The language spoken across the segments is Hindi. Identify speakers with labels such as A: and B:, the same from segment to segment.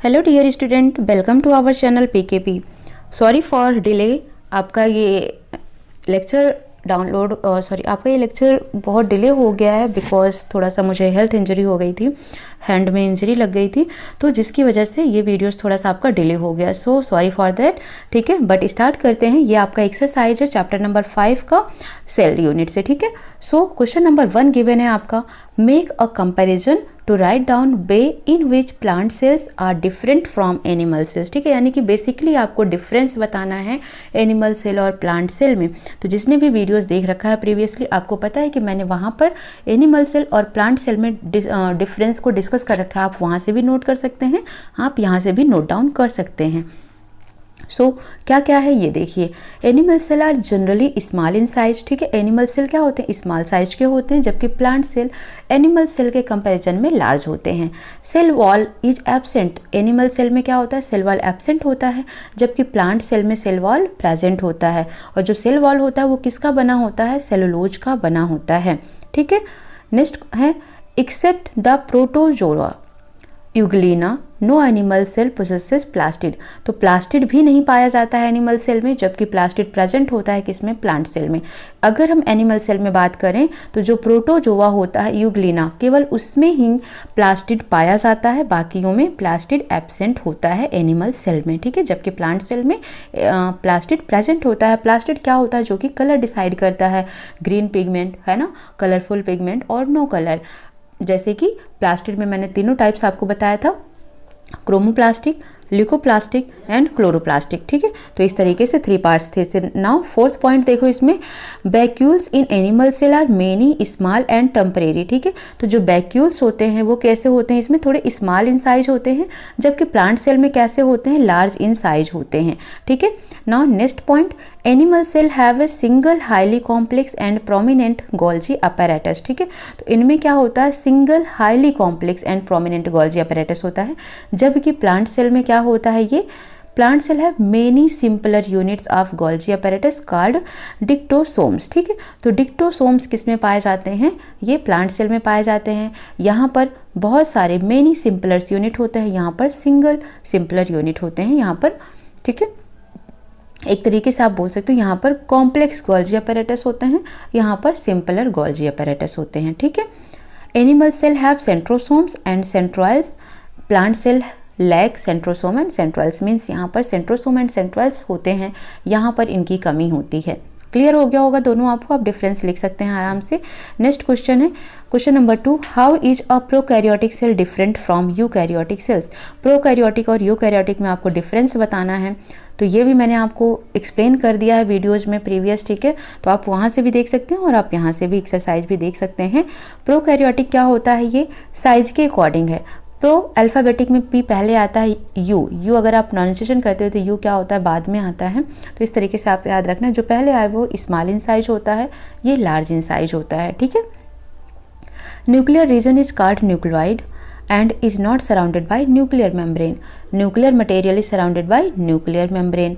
A: Hello dear student, welcome to our channel PKP. Sorry for delay. आपका ये लेक्चर आपका ये लेक्चर बहुत डिले हो गया है बिकॉज थोड़ा सा मुझे हेल्थ इंजरी हो गई थी, हैंड में इंजरी लग गई थी, तो जिसकी वजह से ये वीडियोस थोड़ा सा आपका डिले हो गया। So sorry for that. ठीक है, बट स्टार्ट करते हैं। ये आपका एक्सरसाइज है चैप्टर नंबर 5 का सेल यूनिट से। ठीक है, सो क्वेश्चन नंबर 1 गिवन है आपका, make a comparison to write down way in which plant cells are different from animal cells. ठीक है, यानी कि बेसिकली आपको डिफरेंस बताना है एनिमल सेल और प्लांट सेल में। तो जिसने भी वीडियोस देख रखा है प्रीवियसली, आपको पता है कि मैंने वहाँ पर एनिमल सेल और प्लांट सेल में डिफरेंस को डिस्कस कर रखा है। आप वहाँ से भी नोट कर सकते हैं, आप यहाँ से भी नोट डाउन कर सकते हैं। क्या क्या है ये देखिए। Animal cell are generally small in size. ठीक है, एनिमल सेल क्या होते हैं, स्मॉल साइज के होते हैं, जबकि प्लांट सेल एनिमल सेल के कंपैरिजन में लार्ज होते हैं। Cell wall is absent. Animal cell में क्या होता है, सेल वॉल एब्सेंट होता है, जबकि प्लांट सेल में सेल वॉल प्रेजेंट होता है। और जो सेल वॉल होता है वो किसका बना होता है, सेलुलोज का बना होता है। ठीक है, नेक्स्ट है except the protozoa euglena no animal cell possesses plastid. तो प्लास्टिड भी नहीं पाया जाता है एनिमल सेल में, जबकि प्लास्टिड प्रेजेंट होता है किसमें, प्लांट सेल में। अगर हम एनिमल सेल में बात करें तो जो प्रोटोजोआ होता है यूग्लिना, केवल उसमें ही प्लास्टिड पाया जाता है, बाकियों में प्लास्टिड एब्सेंट होता है एनिमल सेल में। ठीक है, जबकि प्लांट सेल में प्लास्टिड प्रेजेंट होता है। प्लास्टिड क्या होता है, जो कि कलर डिसाइड करता है, ग्रीन पिगमेंट है ना, कलरफुल पिगमेंट और नो कलर। जैसे कि प्लास्टिड में मैंने तीनों टाइप्स आपको बताया था, क्रोमोप्लास्टिक, ल्यूकोप्लास्टिक एंड क्लोरोप्लास्टिक। ठीक है, तो इस तरीके से 3 पार्ट्स थे। नाउ 4th पॉइंट देखो इसमें, vacuoles in animal cell are many small and temporary. ठीक है, तो जो वैक्यूल्स होते हैं वो कैसे होते हैं, इसमें थोड़े स्मॉल इन साइज होते हैं, जबकि प्लांट सेल में कैसे होते हैं, लार्ज इन साइज होते हैं। ठीक है, now next point, animal cell have a single highly complex and prominent Golgi apparatus. ठीक है, तो इनमें क्या होता है, single highly complex and prominent Golgi apparatus होता है, जबकि प्लांट सेल में क्या होता है, ये plant cell have many simpler units of Golgi apparatus called dictyosomes. ठीक है, तो डिक्टोसोम्स किस में पाए जाते हैं, ये प्लांट सेल में पाए जाते हैं। यहाँ पर बहुत सारे मेनी सिंपलर यूनिट होते हैं, यहाँ पर सिंगल सिंपलर यूनिट होते हैं यहाँ पर। ठीक है, एक तरीके से आप बोल सकते हो यहाँ पर कॉम्प्लेक्स गोल्जी अपैरेटस होते हैं, यहाँ पर सिंपलर गोल्जी अपैरेटस होते हैं। ठीक है, animal cell have centrosomes and centrioles, plant cell lack centrosome and centrioles. Means यहाँ पर सेंट्रोसोम एंड सेंट्रोइल्स होते हैं, यहाँ पर इनकी कमी होती है। क्लियर हो गया होगा दोनों आपको, आप डिफरेंस लिख सकते हैं आराम से। नेक्स्ट क्वेश्चन है question number 2, how is a prokaryotic cell different from eukaryotic cells. Prokaryotic और यूकैरियोटिक में आपको डिफरेंस बताना है, तो ये भी मैंने आपको एक्सप्लेन कर दिया है वीडियोज में प्रीवियस। ठीक है, तो आप वहाँ से भी देख सकते हैं और आप यहाँ से भी एक्सरसाइज भी देख सकते हैं। प्रोकैरियोटिक क्या होता है, ये साइज के अकॉर्डिंग है। प्रो अल्फ़ाबेटिक में पी पहले आता है, यू अगर आप प्रोनाउंसिएशन करते हो तो यू क्या होता है, बाद में आता है। तो इस तरीके से आप याद रखना, जो पहले आए वो स्मॉल इन साइज होता है, ये लार्ज इन साइज होता है। ठीक है, nuclear region is called nucleoid and is not surrounded by nuclear membrane. Nuclear material is surrounded by nuclear membrane.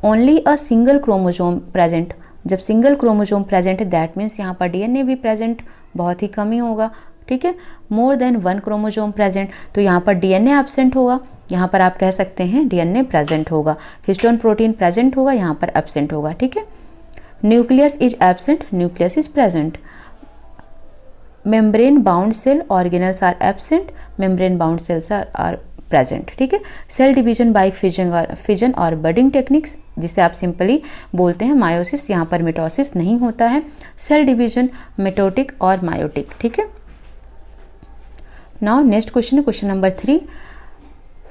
A: Only a single chromosome present. जब सिंगल क्रोमोसोम प्रेजेंट है, दैट मीन्स यहाँ पर डीएनए भी प्रेजेंट बहुत ही कम ही होगा। ठीक है, मोर देन 1 क्रोमोसोम प्रेजेंट, तो यहाँ पर डीएनए एब्सेंट होगा, यहाँ पर आप कह सकते हैं डीएनए प्रेजेंट होगा। हिस्टोन प्रोटीन प्रेजेंट होगा, यहाँ पर एब्सेंट होगा। ठीक है, nucleus is absent, nucleus is present. membrane bound cell organelles are absent, membrane bound cells are present. ठीक है, सेल डिवीजन बाय फिजन और बडिंग टेक्निक्स, जिसे आप सिंपली बोलते हैं मायोसिस, यहाँ पर मिटोसिस नहीं होता है। सेल डिवीजन मिटोटिक और मायोटिक। ठीक है, नाउ नेक्स्ट क्वेश्चन है question number 3,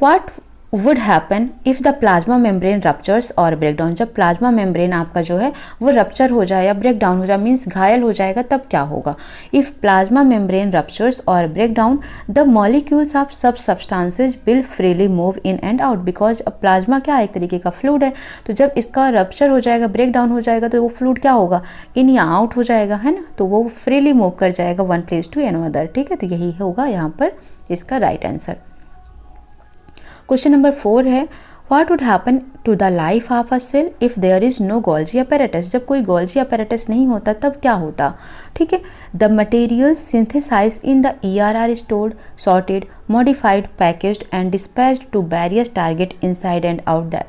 A: what would happen if the plasma membrane ruptures और ब्रेक डाउन। जब प्लाज्मा मेम्ब्रेन आपका जो है वो रप्चर हो जाए या ब्रेक डाउन हो जाए, मीन्स घायल हो जाएगा, तब क्या होगा। इफ़ प्लाज्मा मेम्ब्रेन रप्चर्स और break down, the molecules of सब substances will freely move in and out, because plasma क्या एक तरीके का फ्लूइड है, तो जब इसका रप्चर हो जाएगा, ब्रेक डाउन हो जाएगा, तो वो फ्लूइड क्या होगा, इन या आउट हो जाएगा, है ना, तो वो फ्रीली मूव कर जाएगा वन प्लेस टू अनदर। ठीक है, तो यही होगा यहाँ पर इसका राइट आंसर। क्वेश्चन नंबर 4 है, what would happen to the life of a cell if there is no Golgi apparatus, जब कोई गोल्जी अपैरेटस नहीं होता तब क्या होता, ठीक है। The materials synthesize in the ER are stored, sorted, modified, packaged and dispatched to various target inside and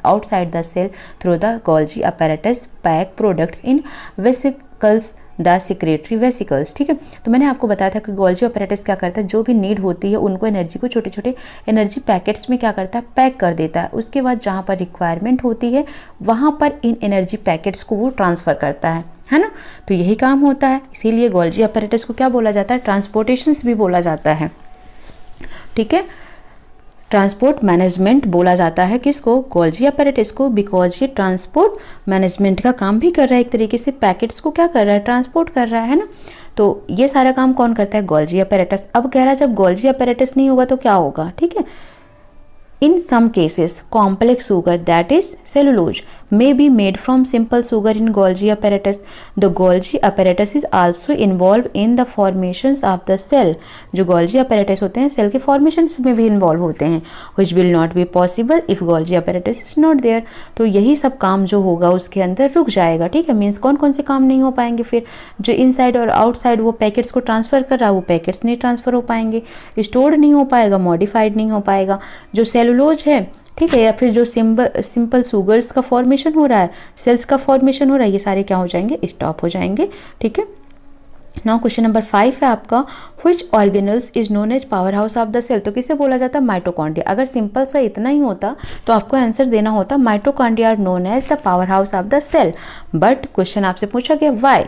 A: outside the cell through the Golgi apparatus pack products in vesicles, the secretory vesicles, ठीक है। तो मैंने आपको बताया था कि गोल्जी अपैरेटस क्या करता है, जो भी नीड होती है उनको एनर्जी को छोटे छोटे एनर्जी पैकेट्स में क्या करता है, पैक कर देता है। उसके बाद जहाँ पर रिक्वायरमेंट होती है वहाँ पर इन एनर्जी पैकेट्स को वो ट्रांसफ़र करता है ना। तो यही काम होता है, इसीलिए गोल्जी अपैरेटस को क्या बोला जाता है, ट्रांसपोर्टेशंस भी बोला जाता है, ठीक है। ट्रांसपोर्ट मैनेजमेंट बोला जाता है किसको, गोल्जी अपैरेटस को, बिकॉज ये ट्रांसपोर्ट मैनेजमेंट का काम भी कर रहा है, एक तरीके से पैकेट्स को क्या कर रहा है, ट्रांसपोर्ट कर रहा है ना। तो ये सारा काम कौन करता है, गोल्जी अपैरेटस। अब कह रहा है जब गोल्जी अपैरेटस नहीं होगा तो क्या होगा, ठीक है। In some cases, complex sugar, that is cellulose, may be made from simple sugar in Golgi apparatus. The Golgi apparatus is also involved in the formations of the cell. जो Golgi apparatus होते हैं सेल के formations में भी involve होते हैं, which will not be possible if Golgi apparatus is not there. तो यही सब काम जो होगा उसके अंदर रुक जाएगा, ठीक है। मीन्स कौन कौन से काम नहीं हो पाएंगे फिर, जो इनसाइड और आउटसाइड वो पैकेट्स को ट्रांसफ़र कर रहा है वो पैकेट्स नहीं ट्रांसफ़र हो पाएंगे, स्टोर्ड नहीं हो पाएगा, मॉडिफाइड नहीं हो पाएगा, जो सेलुलोज है, ठीक है, या फिर जो सिंपल सुगर्स का फॉर्मेशन हो रहा है, सेल्स का फॉर्मेशन हो रहा है, ये सारे क्या हो जाएंगे, स्टॉप हो जाएंगे, ठीक है। नाउ क्वेश्चन नंबर 5 है आपका, which organelles is known as power house of the cell. तो किसे बोला जाता है, माइटोकॉन्ड्रिया। अगर सिंपल सा इतना ही होता तो आपको आंसर देना होता mitochondria are known as the power house of the cell, but question आपसे पूछा गया व्हाई,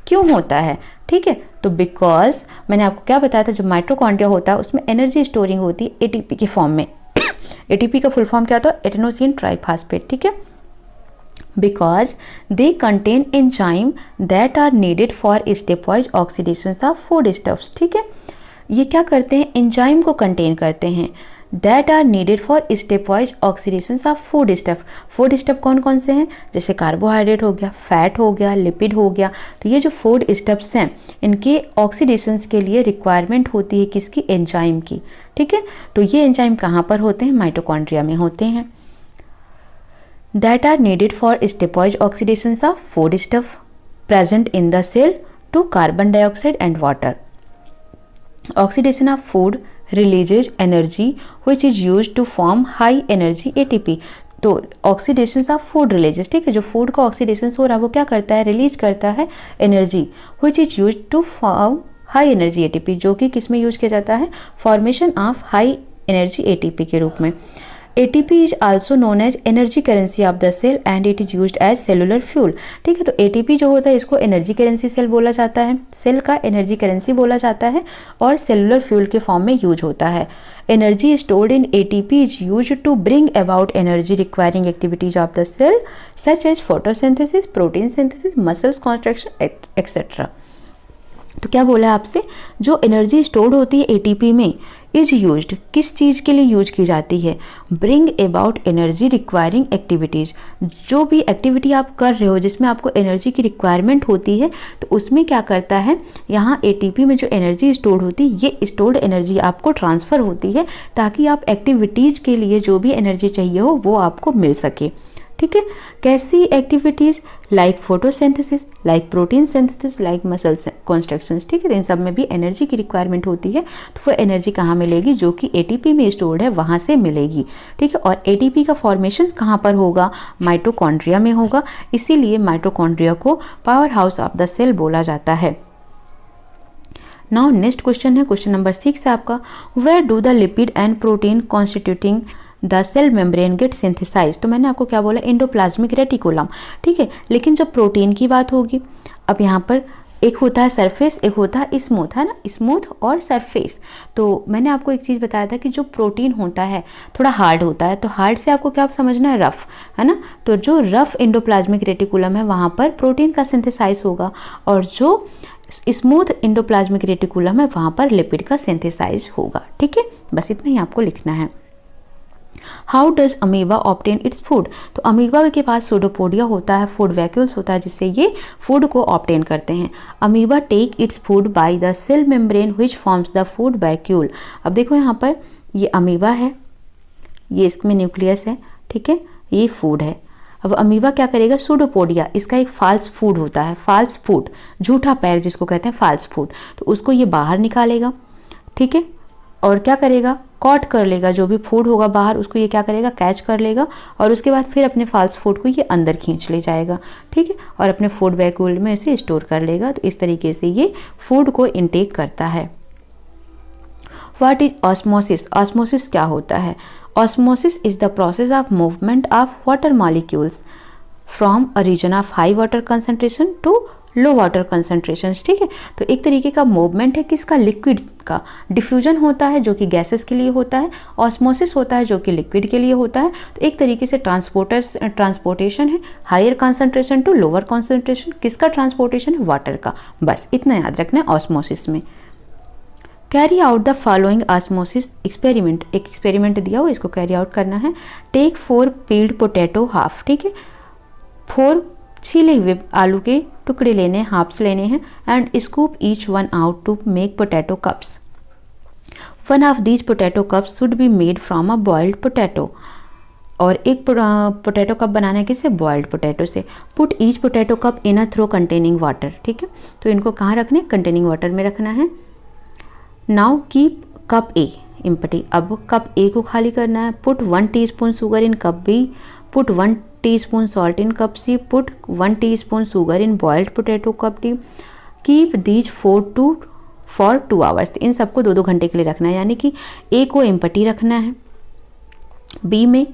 A: क्यों होता है, ठीक है। तो बिकॉज मैंने आपको क्या बताया था, जो माइटोकॉन्ड्रिया होता है उसमें एनर्जी स्टोरिंग होती है एटीपी के फॉर्म में। एटीपी का फुल फॉर्म क्या होता है, एडेनोसिन ट्राइफॉस्फेट, ठीक है। Because they contain enzyme that are needed for stepwise oxidation of food stuffs, ठीक है। ये क्या करते हैं, एंजाइम को कंटेन करते हैं that are needed for stepwise oxidation of food stuff. Food stuff कौन कौन से हैं, जैसे कार्बोहाइड्रेट हो गया, फैट हो गया, लिपिड हो गया। तो ये जो फूड स्टफ्स हैं इनके ऑक्सीडेशंस के लिए रिक्वायरमेंट होती है किसकी, एंजाइम की, ठीक है। तो ये एंजाइम कहाँ पर होते हैं, माइटोकॉन्ड्रिया में होते हैं। That are needed for stepwise oxidation of food stuff present in the cell to carbon dioxide and water. Oxidation of food releases energy which is used to form high energy ATP। तो ऑक्सीडेशन ऑफ फूड रिलीजेस, ठीक है, जो फूड का ऑक्सीडेशन हो रहा है वो क्या करता है, रिलीज करता है energy which is used to form high energy ATP, जो कि किस में यूज किया जाता है, formation of high energy ATP के रूप में। ATP is also known as energy currency of the cell and it is used as cellular fuel, ठीक है। तो ATP जो होता है इसको एनर्जी करेंसी सेल बोला जाता है, सेल का एनर्जी करेंसी बोला जाता है और सेलुलर फ्यूल के फॉर्म में यूज होता है। Energy stored in ATP is used to bring about energy requiring activities of the cell such as photosynthesis, protein synthesis, muscles contraction etcetera. तो क्या बोला है आपसे, जो एनर्जी स्टोर्ड होती है ATP में इज यूज्ड, किस चीज़ के लिए यूज की जाती है, bring about energy requiring activities. जो भी एक्टिविटी आप कर रहे हो जिसमें आपको एनर्जी की रिक्वायरमेंट होती है तो उसमें क्या करता है, यहाँ ATP में जो एनर्जी स्टोर्ड होती है ये स्टोर्ड एनर्जी आपको ट्रांसफ़र होती है ताकि आप एक्टिविटीज़ के लिए जो भी एनर्जी चाहिए हो वो आपको मिल सके, ठीक है। कैसी activities, like photosynthesis, like protein synthesis, like muscle constructions, ठीक है। इन सब में भी एनर्जी की रिक्वायरमेंट होती है तो वो एनर्जी कहाँ मिलेगी, जो कि ATP में स्टोर्ड है वहाँ से मिलेगी, ठीक है। और ATP का फॉर्मेशन कहाँ पर होगा, माइटोकॉन्ड्रिया में होगा, इसीलिए माइटोकॉन्ड्रिया को power house of the cell बोला जाता है। नाउ नेक्स्ट क्वेश्चन है, क्वेश्चन नंबर 6 है आपका, where do the lipid and protein constituting the cell membrane get synthesize. तो मैंने आपको क्या बोला, एंडोप्लाज्मिक रेटिकुलम, ठीक है। लेकिन जब प्रोटीन की बात होगी, अब यहाँ पर एक होता है सरफेस, एक होता है स्मूथ, है ना, स्मूथ और सरफेस। तो मैंने आपको एक चीज़ बताया था कि जो प्रोटीन होता है थोड़ा हार्ड होता है, तो हार्ड से आपको क्या समझना है, रफ, है ना। तो जो रफ एंडोप्लाज्मिक रेटिकुलम है वहाँ पर प्रोटीन का सिंथेसाइज होगा और जो स्मूथ एंडोप्लाज्मिक रेटिकुलम है वहाँ पर लिपिड का सिंथेसाइज होगा, ठीक है। बस इतना ही आपको लिखना है। How does amoeba obtain its food. तो अमीबा के पास सूडोपोडिया होता है, फूड वैक्यूल्स होता है जिससे ये फूड को ऑब्टेन करते हैं। Amoeba take its food by the cell membrane which forms the food vacuole. अब देखो यहाँ पर ये अमीबा है, ये इसमें न्यूक्लियस है, ठीक है, ये फूड है। अब अमीबा क्या करेगा, सूडोपोडिया, इसका एक फाल्स फूड होता है, फाल्स फूड, झूठा पैर जिसको कहते हैं फाल्स फूड, तो उसको ये बाहर निकालेगा, ठीक है, और क्या करेगा, कॉट कर लेगा, जो भी फूड होगा बाहर उसको ये क्या करेगा, कैच कर लेगा, और उसके बाद फिर अपने फाल्स फूड को ये अंदर खींच ले जाएगा, ठीक है, और अपने फूड वैक्यूल में इसे स्टोर कर लेगा। तो इस तरीके से ये फूड को इनटेक करता है। What is osmosis? ऑस्मोसिस क्या होता है? Osmosis is the process of movement of water molecules from a region of high water concentration to low water concentration, ठीक है। तो एक तरीके का मूवमेंट है किसका, लिक्विड का। डिफ्यूजन होता है जो कि गैसेस के लिए होता है, ऑस्मोसिस होता है जो कि लिक्विड के लिए होता है। तो एक तरीके से ट्रांसपोर्टेशन है higher concentration to lower concentration. किसका ट्रांसपोर्टेशन है, वाटर का। बस इतना याद रखना है ऑस्मोसिस में। Carry out the following osmosis experiment, एक एक्सपेरिमेंट दिया हो, इसको कैरी आउट करना है। टेक 4 पील्ड पोटैटो हाफ, ठीक है, 4 छीले हुए आलू के टुकड़े लेने, हाफ्स लेने हैं, and scoop each one out to make potato cups. One of these potato cups should be made from a boiled potato, और एक पोटैटो कप बनाना है किससे, बॉइल्ड पोटैटो से। Put each potato cup in a trough containing water, ठीक है, तो इनको कहाँ रखना है, कंटेनिंग वाटर में रखना है। Now keep cup A empty, अब कप ए को खाली करना है। Put 1 teaspoon sugar in cup B, put 1 teaspoon salt in cup C, put 1 teaspoon sugar in boiled potato cup D. Keep these for 2 hours, इन सबको 2-2 घंटे के लिए रखना है, यानी कि ए को एम्प्टी रखना है, बी में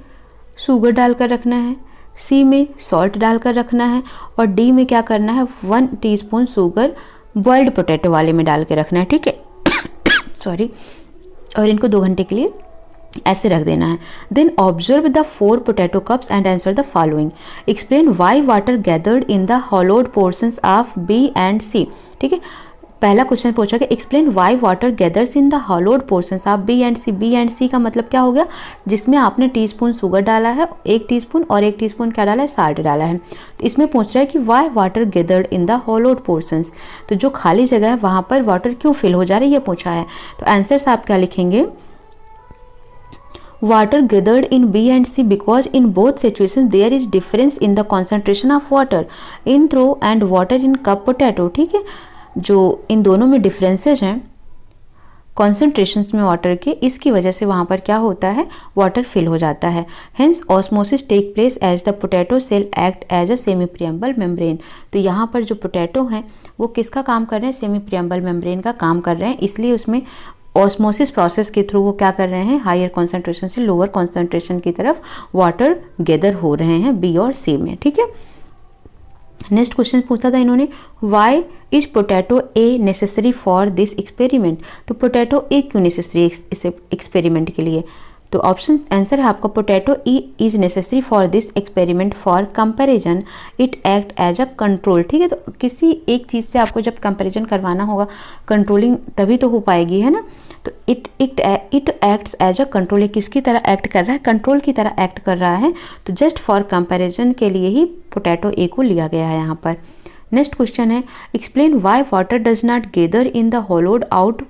A: शुगर डालकर रखना है, सी में सॉल्ट डालकर रखना है, और डी में क्या करना है, 1 टीस्पून शुगर बॉइल्ड पोटैटो वाले में डाल के रखना है, ठीक है, सॉरी, और इनको 2 घंटे के लिए ऐसे रख देना है। Then observe the 4 potato cups and answer the following. Explain why water gathered in the hollowed portions of B and C, ठीक है। पहला क्वेश्चन पूछा कि explain why water gathers in the hollowed portions of B and C. B and C का मतलब क्या हो गया, जिसमें आपने टीस्पून शुगर डाला है 1 टीस्पून, और 1 टीस्पून क्या डाला है, साल्ट डाला है। तो इसमें पूछ रहा है कि why water gathered in the hollowed portions, तो जो खाली जगह है वहाँ पर वाटर क्यों फिल हो जा रही है, ये पूछा है। तो आंसर्स आप क्या लिखेंगे, water gathered in B and C because in both situations there is difference in the concentration of water in throw and water in cup potato, ठीक है। जो इन दोनों में डिफरेंसेज हैं कॉन्सेंट्रेशंस में वाटर के, इसकी वजह से वहाँ पर क्या होता है, वाटर फिल हो जाता है। Hence osmosis take place as the potato cell act as a semi permeable membrane. तो यहाँ पर जो पोटैटो हैं वो किसका काम कर रहे हैं, सेमी प्रियम्बल मेम्ब्रेन का काम कर रहे हैं, इसलिए उसमें ऑस्मोसिस प्रोसेस के थ्रू वो क्या कर रहे हैं, हायर कॉन्सेंट्रेशन से लोअर कॉन्सेंट्रेशन की तरफ वाटर गैदर हो रहे हैं बी और सी में, ठीक है। नेक्स्ट क्वेश्चन पूछा था इन्होंने, why is potato a necessary for this experiment. तो पोटैटो ए क्यों नेसेसरी इस एक्सपेरिमेंट के लिए, तो ऑप्शन आंसर है आपका potato E is necessary for this experiment for comparison it act as a control, ठीक है। तो किसी एक चीज़ से आपको जब कंपैरिजन करवाना होगा, कंट्रोलिंग तभी तो हो पाएगी, है ना। तो it acts as a control, किसकी तरह एक्ट कर रहा है, कंट्रोल की तरह एक्ट कर रहा है। तो जस्ट फॉर कंपैरिजन के लिए ही पोटैटो ए को लिया गया है यहाँ पर। नेक्स्ट क्वेश्चन है, explain why water does not gather in the hollowed out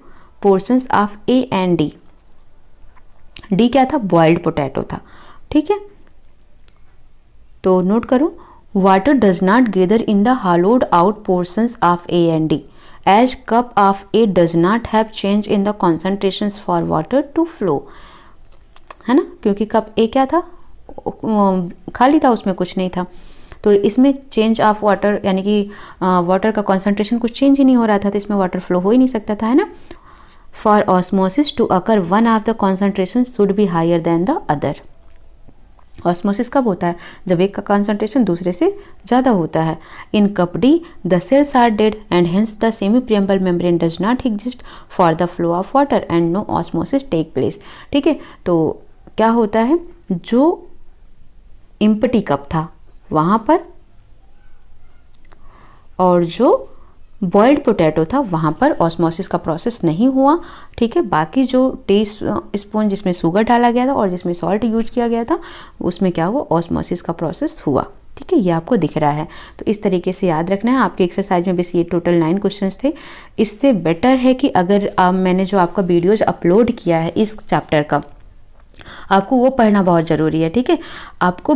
A: portions of A and D. D क्या था, बॉइल्ड पोटैटो था, ठीक है। तो नोट करो, water does not gather in the hollowed out portions of A and D as cup of A does not have change in the concentrations for water to flow, है ना, क्योंकि कप ए क्या था, खाली था, उसमें कुछ नहीं था। तो इसमें चेंज ऑफ वाटर यानी कि वाटर का कॉन्सेंट्रेशन कुछ चेंज ही नहीं हो रहा था, तो इसमें वाटर फ्लो हो ही नहीं सकता था, है ना। For osmosis to occur one of the concentration should be higher than the other. ऑस्मोसिस कब होता है, जब एक का कॉन्सेंट्रेशन दूसरे से ज़्यादा होता है। In cup D the cells are dead and hence the semi permeable membrane does not exist for the flow of water and no osmosis take place, ठीक है। तो क्या होता है, जो इम्पटी कप था वहाँ पर और जो बॉइल्ड पोटैटो था वहाँ पर ऑस्मोसिस का प्रोसेस नहीं हुआ, ठीक है। बाकी जो टी स्पून जिसमें शुगर डाला गया था और जिसमें सॉल्ट यूज किया गया था उसमें क्या हुआ, ऑस्मोसिस का प्रोसेस हुआ, ठीक है। ये आपको दिख रहा है। तो इस तरीके से याद रखना है। आपके एक्सरसाइज में बस ये टोटल 9 क्वेश्चंस थे। इससे बेटर है कि अगर मैंने जो आपका वीडियोज अपलोड किया है इस चैप्टर का, आपको वो पढ़ना बहुत ज़रूरी है, ठीक है। आपको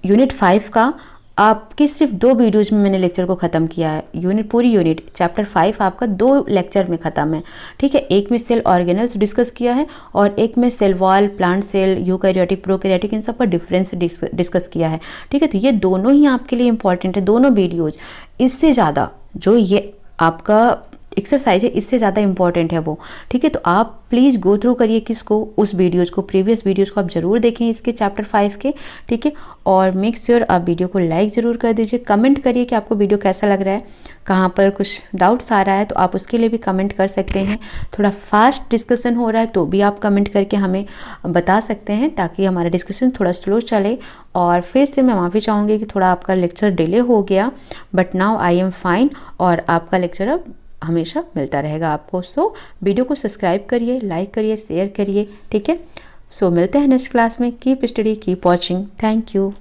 A: यूनिट 5 का आपके सिर्फ 2 वीडियोज़ में मैंने लेक्चर को ख़त्म किया है। पूरी यूनिट चैप्टर 5 आपका 2 लेक्चर में ख़त्म है, ठीक है। एक में सेल ऑर्गेनल्स डिस्कस किया है और एक में cell wall, plant cell, eukaryotic, prokaryotic, इन सब का डिफरेंस डिस्कस किया है, ठीक है। तो ये दोनों ही आपके लिए इंपॉर्टेंट है, दोनों वीडियोज़। इससे ज़्यादा जो ये आपका एक्सरसाइज है, इससे ज़्यादा इंपॉर्टेंट है वो, ठीक है। तो आप प्लीज़ गो थ्रू करिए किसको, उस वीडियोज़ को, प्रीवियस वीडियोज़ को आप ज़रूर देखें इसके चैप्टर 5 के, ठीक है। और मेक श्योर आप वीडियो को लाइक ज़रूर कर दीजिए, कमेंट करिए कि आपको वीडियो कैसा लग रहा है, कहाँ पर कुछ डाउट्स आ रहा है तो आप उसके लिए भी कमेंट कर सकते हैं। थोड़ा फास्ट डिस्कशन हो रहा है तो भी आप कमेंट करके हमें बता सकते हैं, ताकि हमारा डिस्कशन थोड़ा स्लो चले। और फिर से मैं माफ़ी चाहूँगी कि थोड़ा आपका लेक्चर डिले हो गया, but now I am fine, और आपका लेक्चर अब हमेशा मिलता रहेगा आपको। सो वीडियो को सब्सक्राइब करिए, लाइक करिए, शेयर करिए, ठीक है। सो मिलते हैं नेक्स्ट क्लास में। Keep study, keep watching. Thank you.